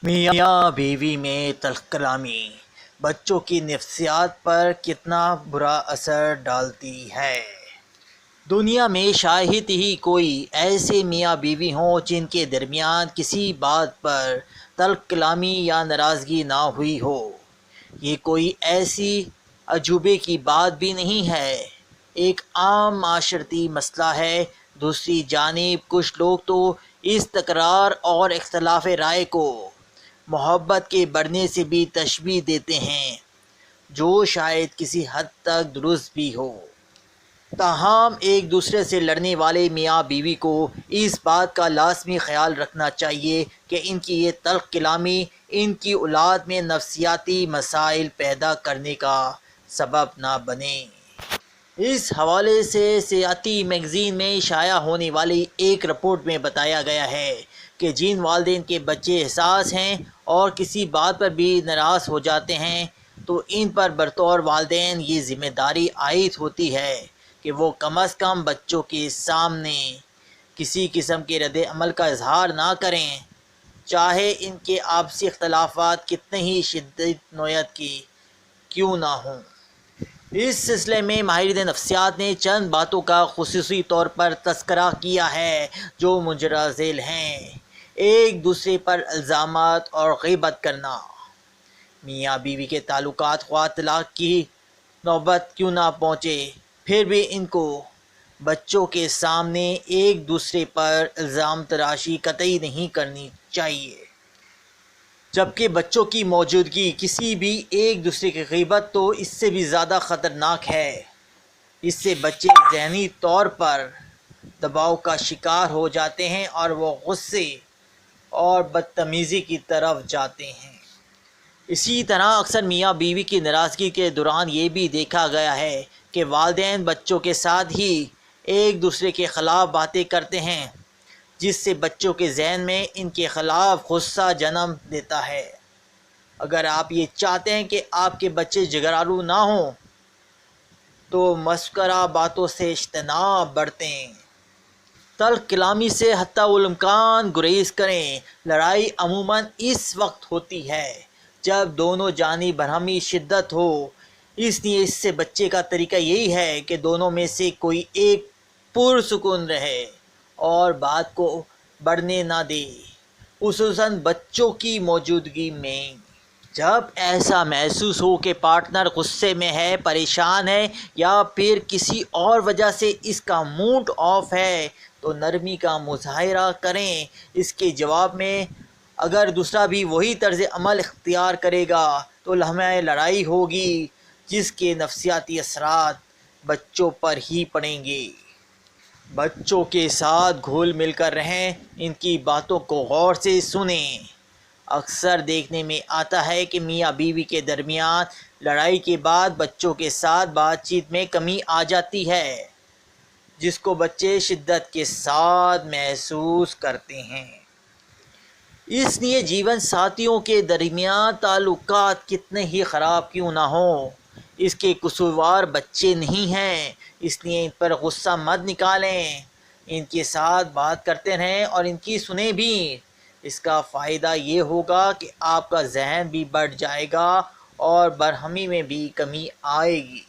میاں بیوی میں تلخ کلامی بچوں کی نفسیات پر کتنا برا اثر ڈالتی ہے۔ دنیا میں شاید ہی کوئی ایسے میاں بیوی ہوں جن کے درمیان کسی بات پر تلخ کلامی یا ناراضگی نہ ہوئی ہو۔ یہ کوئی ایسی عجوبے کی بات بھی نہیں ہے، ایک عام معاشرتی مسئلہ ہے۔ دوسری جانب کچھ لوگ تو اس تکرار اور اختلاف رائے کو محبت کے بڑھنے سے بھی تشبیہ دیتے ہیں، جو شاید کسی حد تک درست بھی ہو۔ تاہم ایک دوسرے سے لڑنے والے میاں بیوی کو اس بات کا لازمی خیال رکھنا چاہیے کہ ان کی یہ تلخ کلامی ان کی اولاد میں نفسیاتی مسائل پیدا کرنے کا سبب نہ بنے۔ اس حوالے سے سیاسی میگزین میں شائع ہونے والی ایک رپورٹ میں بتایا گیا ہے کہ جن والدین کے بچے حساس ہیں اور کسی بات پر بھی ناراض ہو جاتے ہیں تو ان پر بطور والدین یہ ذمہ داری عائد ہوتی ہے کہ وہ کم از کم بچوں کے سامنے کسی قسم کے رد عمل کا اظہار نہ کریں، چاہے ان کے آپسی اختلافات کتنے ہی شدید نوعیت کی کیوں نہ ہوں۔ اس سلسلے میں ماہرین نفسیات نے چند باتوں کا خصوصی طور پر تذکرہ کیا ہے جو مندرجہ ذیل ہیں۔ ایک دوسرے پر الزامات اور غیبت کرنا۔ میاں بیوی کے تعلقات خواہ طلاق کی نوبت کیوں نہ پہنچے، پھر بھی ان کو بچوں کے سامنے ایک دوسرے پر الزام تراشی قطعی نہیں کرنی چاہیے، جبکہ بچوں کی موجودگی کسی بھی ایک دوسرے کی غیبت تو اس سے بھی زیادہ خطرناک ہے۔ اس سے بچے ذہنی طور پر دباؤ کا شکار ہو جاتے ہیں اور وہ غصے اور بدتمیزی کی طرف جاتے ہیں۔ اسی طرح اکثر میاں بیوی کی ناراضگی کے دوران یہ بھی دیکھا گیا ہے کہ والدین بچوں کے ساتھ ہی ایک دوسرے کے خلاف باتیں کرتے ہیں، جس سے بچوں کے ذہن میں ان کے خلاف غصہ جنم لیتا ہے۔ اگر آپ یہ چاہتے ہیں کہ آپ کے بچے جھگڑالو نہ ہوں تو مذکورہ باتوں سے اجتناب برتیں۔ تلخ کلامی سے حتی الامکان گریز کریں۔ لڑائی عموماً اس وقت ہوتی ہے جب دونوں جانب برہمی شدت ہو، اس لیے اس سے بچے کا طریقہ یہی ہے کہ دونوں میں سے کوئی ایک پرسکون رہے اور بات کو بڑھنے نہ دے، خصوصاً بچوں کی موجودگی میں۔ جب ایسا محسوس ہو کہ پارٹنر غصے میں ہے، پریشان ہے یا پھر کسی اور وجہ سے اس کا موڈ آف ہے تو نرمی کا مظاہرہ کریں۔ اس کے جواب میں اگر دوسرا بھی وہی طرز عمل اختیار کرے گا تو لمحہ لڑائی ہوگی جس کے نفسیاتی اثرات بچوں پر ہی پڑیں گے۔ بچوں کے ساتھ گھل مل کر رہیں، ان کی باتوں کو غور سے سنیں۔ اکثر دیکھنے میں آتا ہے کہ میاں بیوی کے درمیان لڑائی کے بعد بچوں کے ساتھ بات چیت میں کمی آ جاتی ہے، جس کو بچے شدت کے ساتھ محسوس کرتے ہیں۔ اس لیے جیون ساتھیوں کے درمیان تعلقات کتنے ہی خراب کیوں نہ ہوں، اس کے قصوروار بچے نہیں ہیں، اس لیے ان پر غصہ مت نکالیں، ان کے ساتھ بات کرتے رہیں اور ان کی سنیں بھی۔ اس کا فائدہ یہ ہوگا کہ آپ کا ذہن بھی بڑھ جائے گا اور برہمی میں بھی کمی آئے گی۔